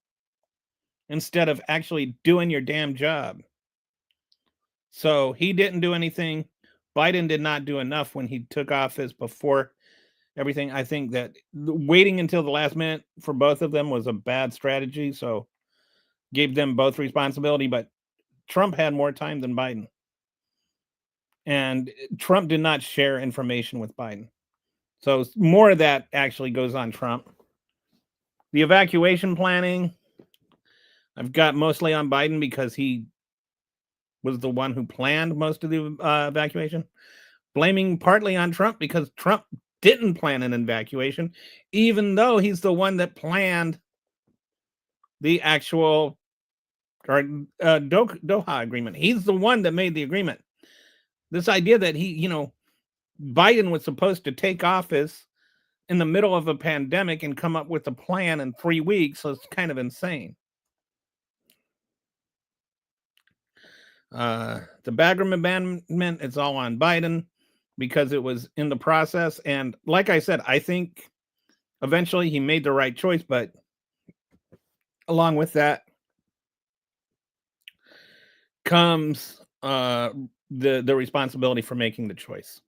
instead of actually doing your damn job? So he didn't do anything. Biden did not do enough when he took office before everything. I think that waiting until the last minute for both of them was a bad strategy. So gave them both responsibility, but Trump had more time than Biden. And Trump did not share information with Biden. So more of that actually goes on Trump. The evacuation planning, I've got mostly on Biden because he was the one who planned most of the evacuation. Blaming partly on Trump because Trump didn't plan an evacuation, even though he's the one that planned the actual Doha agreement. He's the one that made the agreement. This idea that Biden was supposed to take office in the middle of a pandemic and come up with a plan in 3 weeks, so it's kind of insane. The Bagram amendment, it's all on Biden because it was in the process. And like I said, I think eventually he made the right choice, but along with that comes the responsibility for making the choice.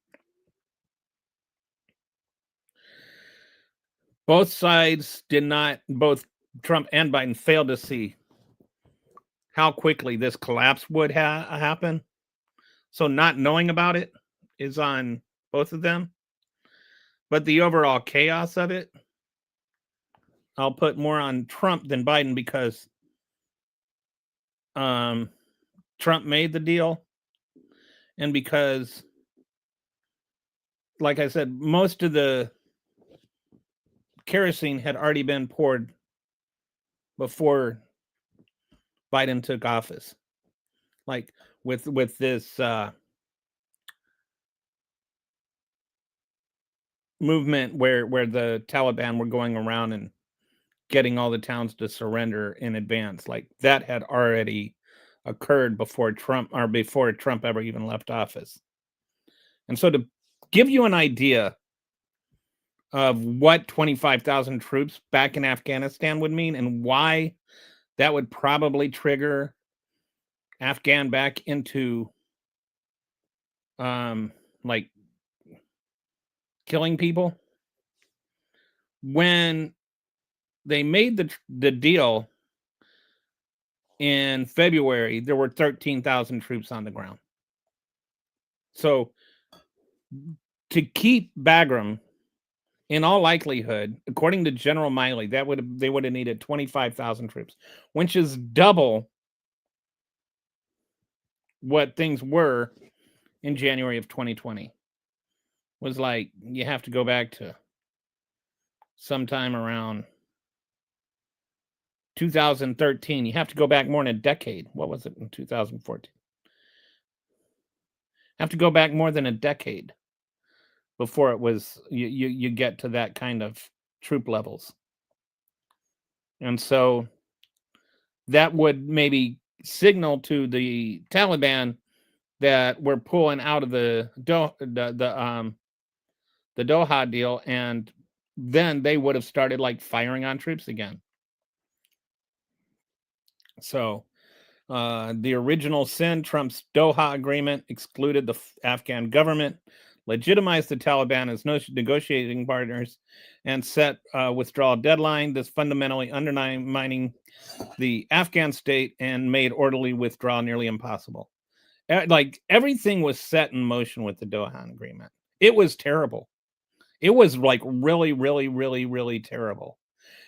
Both sides both Trump and Biden failed to see how quickly this collapse would happen. So not knowing about it is on both of them. But the overall chaos of it, I'll put more on Trump than Biden because Trump made the deal, and because, like I said, most of the kerosene had already been poured before Biden took office. Like with this movement where the Taliban were going around and getting all the towns to surrender in advance, like that had already occurred before Trump ever even left office. And so to give you an idea of what 25,000 troops back in Afghanistan would mean and why that would probably trigger Afghan back into like killing people. When they made the deal in February, there were 13,000 troops on the ground. So to keep Bagram, in all likelihood, according to General Miley, they would have needed 25,000 troops, which is double what things were in January of 2020. Was like, you have to go back to sometime around 2013. You have to go back more than a decade. What was it in 2014? Have to go back more than a decade before it was you get to that kind of troop levels. And so that would maybe signal to the Taliban that we're pulling out of the Doha deal, and then they would have started like firing on troops again. So the original sin, Trump's Doha agreement, excluded the Afghan government, legitimized the Taliban as negotiating partners, and set a withdrawal deadline. This fundamentally undermining the Afghan state and made orderly withdrawal nearly impossible. Like everything was set in motion with the Doha agreement. It was terrible. It was like really, really, really, really terrible.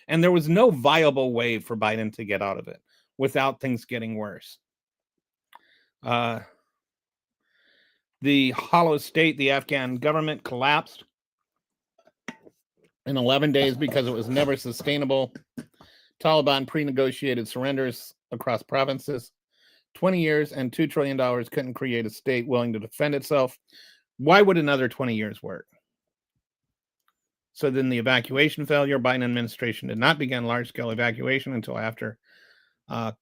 And there was no viable way for Biden to get out of it without things getting worse. The hollow state, the Afghan government collapsed in 11 days because it was never sustainable. Taliban pre-negotiated surrenders across provinces. 20 years and $2 trillion couldn't create a state willing to defend itself. Why would another 20 years work? So then the evacuation failure. Biden administration did not begin large-scale evacuation until after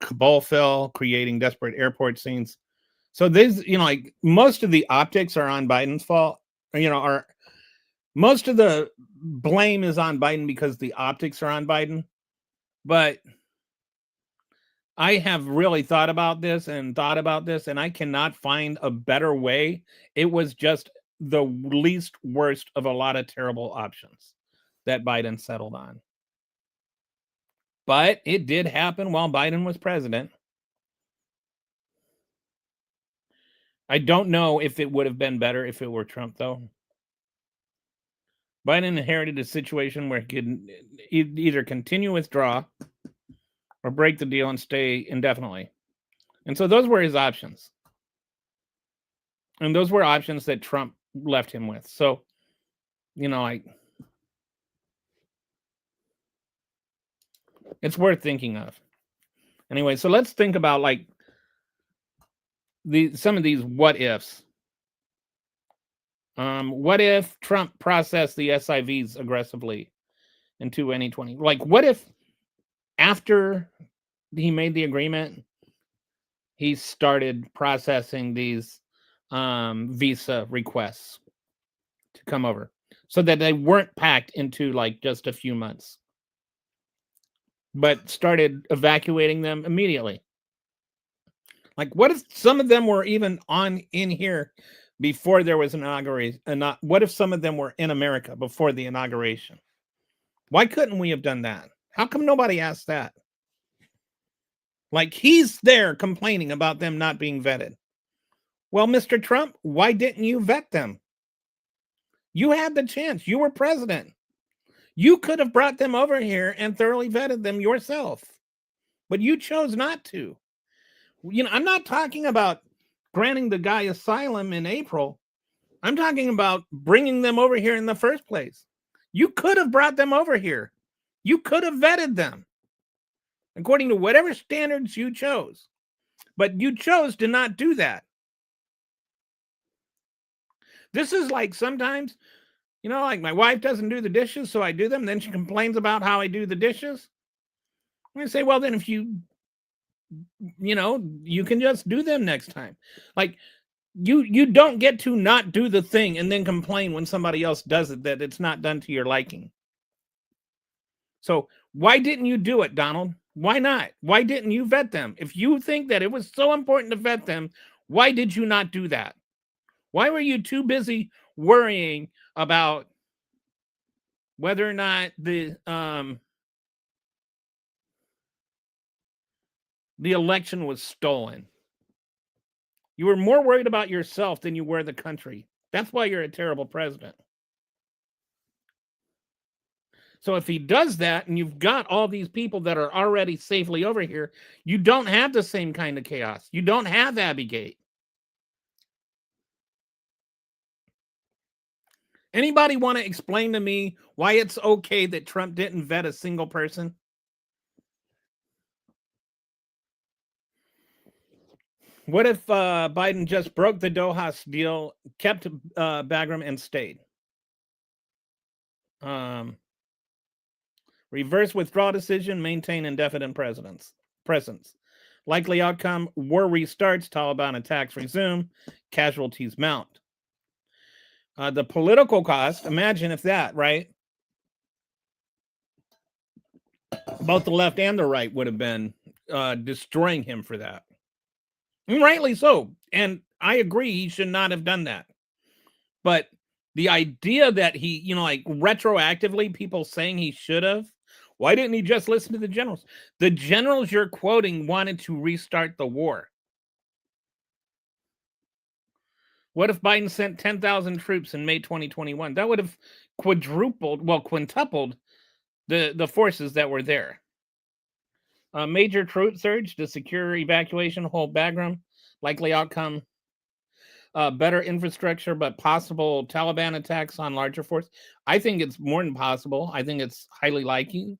Kabul fell, creating desperate airport scenes. So this, like most of the optics are on Biden's fault. Most of the blame is on Biden because the optics are on Biden. But I have really thought about this, and I cannot find a better way. It was just the least worst of a lot of terrible options that Biden settled on. But it did happen while Biden was president. I don't know if it would have been better if it were Trump, though. Biden inherited a situation where he could either continue withdraw or break the deal and stay indefinitely. And so those were his options. And those were options that Trump left him with. So, it's worth thinking of. Anyway, so let's think about like some of these what ifs. What if Trump processed the SIVs aggressively in 2020? Like, what if after he made the agreement, he started processing these visa requests to come over so that they weren't packed into like just a few months, but started evacuating them immediately? Like, what if some of them were even in here before there was an inauguration? What if some of them were in America before the inauguration? Why couldn't we have done that? How come nobody asked that? Like, he's there complaining about them not being vetted. Well, Mr. Trump, why didn't you vet them? You had the chance. You were president. You could have brought them over here and thoroughly vetted them yourself, but you chose not to. I'm not talking about granting the guy asylum in April. I'm talking about bringing them over here in the first place. You could have brought them over here. You could have vetted them according to whatever standards you chose, but you chose to not do that. This is like sometimes, like my wife doesn't do the dishes, so I do them. Then she complains about how I do the dishes. I'm going to say, well, then if you can just do them next time. Like, you don't get to not do the thing and then complain when somebody else does it that it's not done to your liking. So why didn't you do it, Donald? Why not? Why didn't you vet them? If you think that it was so important to vet them, why did you not do that? Why were you too busy worrying about whether or not the election was stolen? You were more worried about yourself than you were the country. That's why you're a terrible president. So if he does that and you've got all these people that are already safely over here, you don't have the same kind of chaos. You don't have Abbygate. Anybody want to explain to me why it's okay that Trump didn't vet a single person? What if Biden just broke the Doha deal, kept Bagram, and stayed? Reverse withdrawal decision, maintain indefinite presence. Likely outcome, war restarts, Taliban attacks resume, casualties mount. The political cost, imagine if that, right? Both the left and the right would have been destroying him for that. And rightly so. And I agree, he should not have done that. But the idea that he, like retroactively, people saying he should have, why didn't he just listen to the generals? The generals you're quoting wanted to restart the war. What if Biden sent 10,000 troops in May 2021? That would have quintupled the forces that were there. A major troop surge to secure evacuation, hold Bagram. Likely outcome, better infrastructure, but possible Taliban attacks on larger force. I think it's more than possible. I think it's highly likely.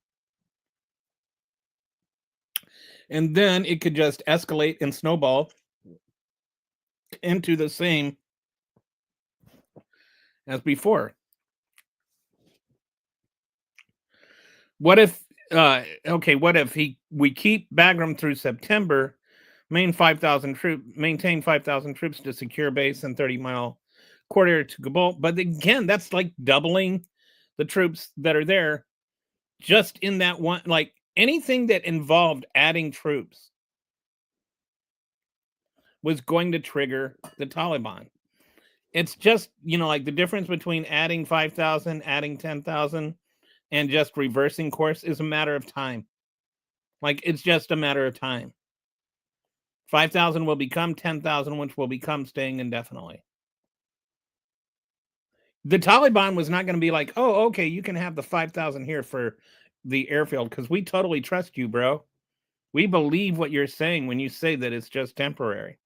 And then it could just escalate and snowball into the same as before. What if we keep Bagram through September, maintain 5,000 troops to secure base and 30-mile corridor to Kabul. But again, that's like doubling the troops that are there just in that one. Like anything that involved adding troops was going to trigger the Taliban. It's just, like the difference between adding 5,000, adding 10,000, and just reversing course is a matter of time. Like, it's just a matter of time. 5,000 will become 10,000, which will become staying indefinitely. The Taliban was not going to be like, oh, okay, you can have the 5,000 here for the airfield because we totally trust you, bro. We believe what you're saying when you say that it's just temporary.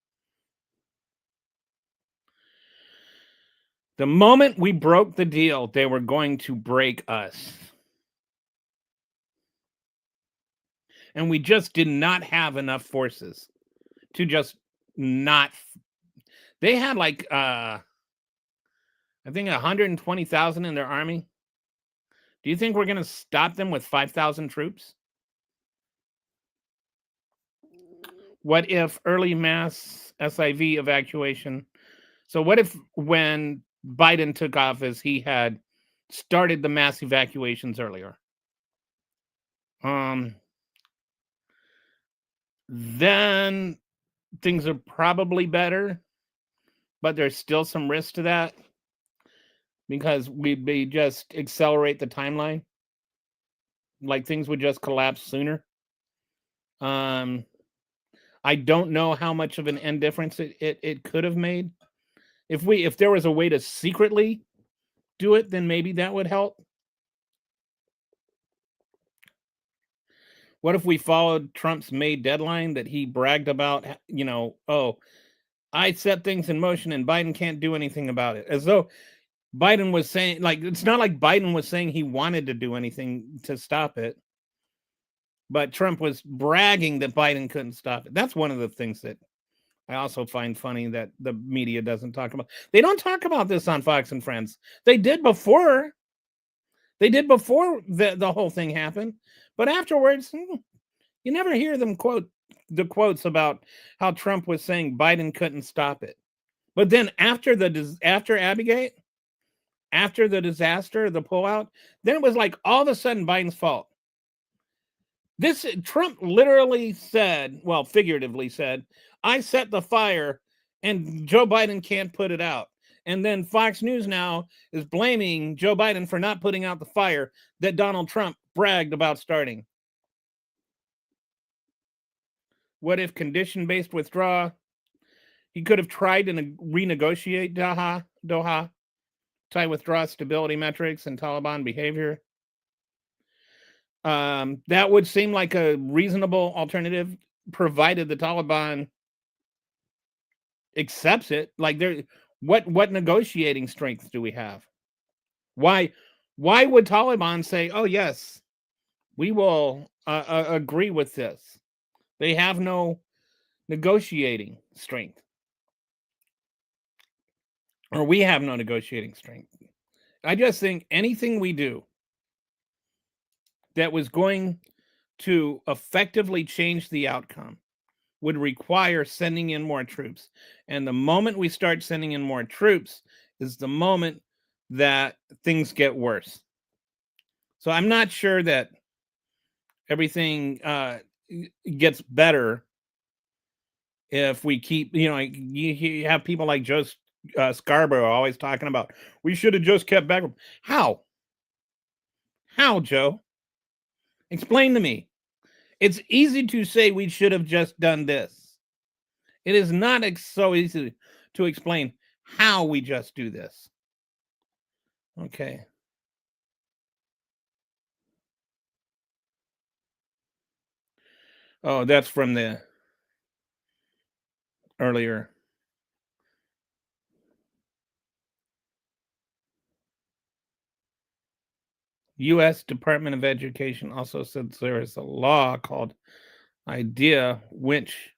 The moment we broke the deal, they were going to break us. And we just did not have enough forces to just not. They had like, I think 120,000 in their army. Do you think we're going to stop them with 5,000 troops? What if early mass SIV evacuation? So what if when Biden took office, he had started the mass evacuations earlier? Then things are probably better, but there's still some risk to that because we just accelerate the timeline. Like things would just collapse sooner. I don't know how much of an end difference it could have made. If there was a way to secretly do it, then maybe that would help. What if we followed Trump's May deadline that he bragged about, I set things in motion and Biden can't do anything about it. As though Biden was saying, like, it's not like Biden was saying he wanted to do anything to stop it. But Trump was bragging that Biden couldn't stop it. That's one of the things that I also find funny that the media doesn't talk about. They don't talk about this on Fox and Friends. They did before. The whole thing happened. But afterwards, you never hear them quote the quotes about how Trump was saying Biden couldn't stop it. But then after Abigate, after the disaster, the pullout, then it was like all of a sudden Biden's fault. This Trump literally said, well, figuratively said, I set the fire and Joe Biden can't put it out. And then Fox News now is blaming Joe Biden for not putting out the fire that Donald Trump bragged about starting. What if condition-based withdrawal? He could have tried to renegotiate Doha, tie withdrawal stability metrics and Taliban behavior. That would seem like a reasonable alternative, provided the Taliban accepts it. Like, what negotiating strength do we have? Why would Taliban say, "Oh yes, we will agree with this"? They have no negotiating strength, or we have no negotiating strength. I just think anything we do that was going to effectively change the outcome would require sending in more troops. And the moment we start sending in more troops is the moment that things get worse. So I'm not sure that everything gets better if we keep, you have people like Joe Scarborough always talking about we should have just kept back. How? How, Joe? Explain to me. It's easy to say we should have just done this. It is not so easy to explain how we just do this. Okay. Oh, that's from the earlier. U.S. Department of Education also said there is a law called IDEA, which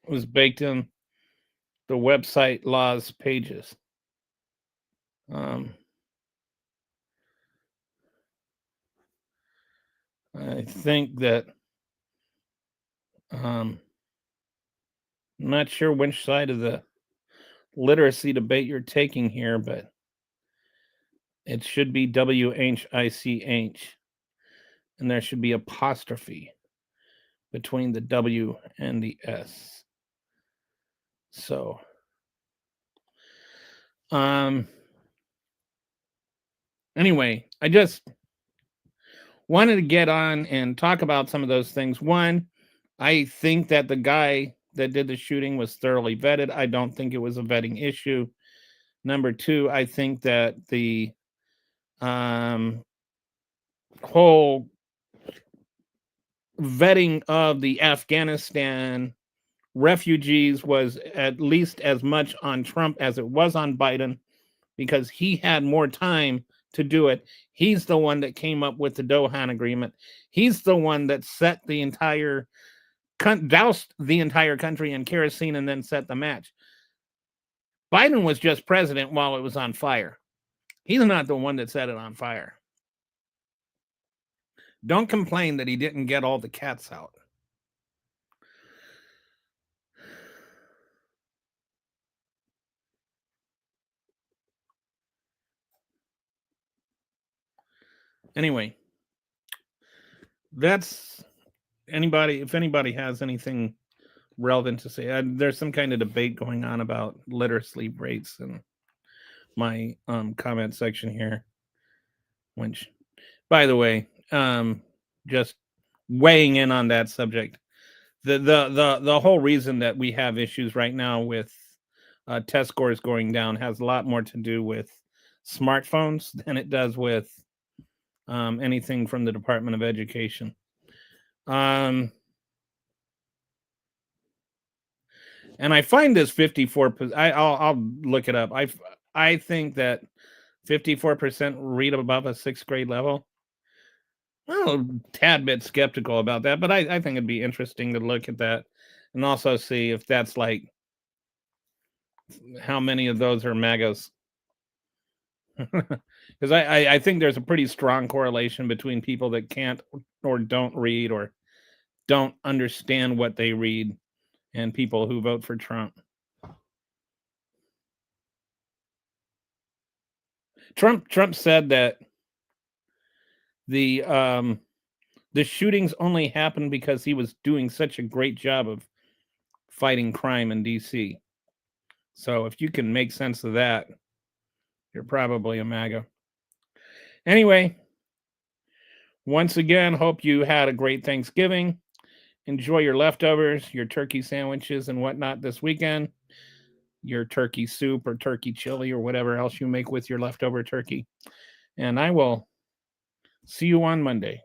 was baked in the website laws pages. I think that I'm not sure which side of the literacy debate you're taking here, but it should be WHICH, and there should be apostrophe between the W and the S. So, anyway, I just wanted to get on and talk about some of those things. One, I think that the guy that did the shooting was thoroughly vetted. I don't think it was a vetting issue. Number two, I think that the whole vetting of the Afghanistan refugees was at least as much on Trump as it was on Biden, because he had more time to do it. He's the one that came up with the Doha agreement. He's the one that set the entire doused the entire country in kerosene and then set the match. Biden was just president while it was on fire. He's not the one that set it on fire. Don't complain that he didn't get all the cats out. Anyway, that's anybody. If anybody has anything relevant to say, there's some kind of debate going on about literacy rates in my comment section here. Which, by the way, just weighing in on that subject, the whole reason that we have issues right now with test scores going down has a lot more to do with smartphones than it does with anything from the Department of Education. And I find this 54%. I'll look it up. I think that 54% read above a sixth grade level. I'm a tad bit skeptical about that, but I think it'd be interesting to look at that and also see if that's like how many of those are MAGAs. Because I think there's a pretty strong correlation between people that can't or don't read or don't understand what they read and people who vote for Trump. Trump said that the shootings only happened because he was doing such a great job of fighting crime in DC. So if you can make sense of that, you're probably a MAGA. Anyway, once again, hope you had a great Thanksgiving. Enjoy your leftovers, your turkey sandwiches and whatnot this weekend, your turkey soup or turkey chili or whatever else you make with your leftover turkey. And I will see you on Monday.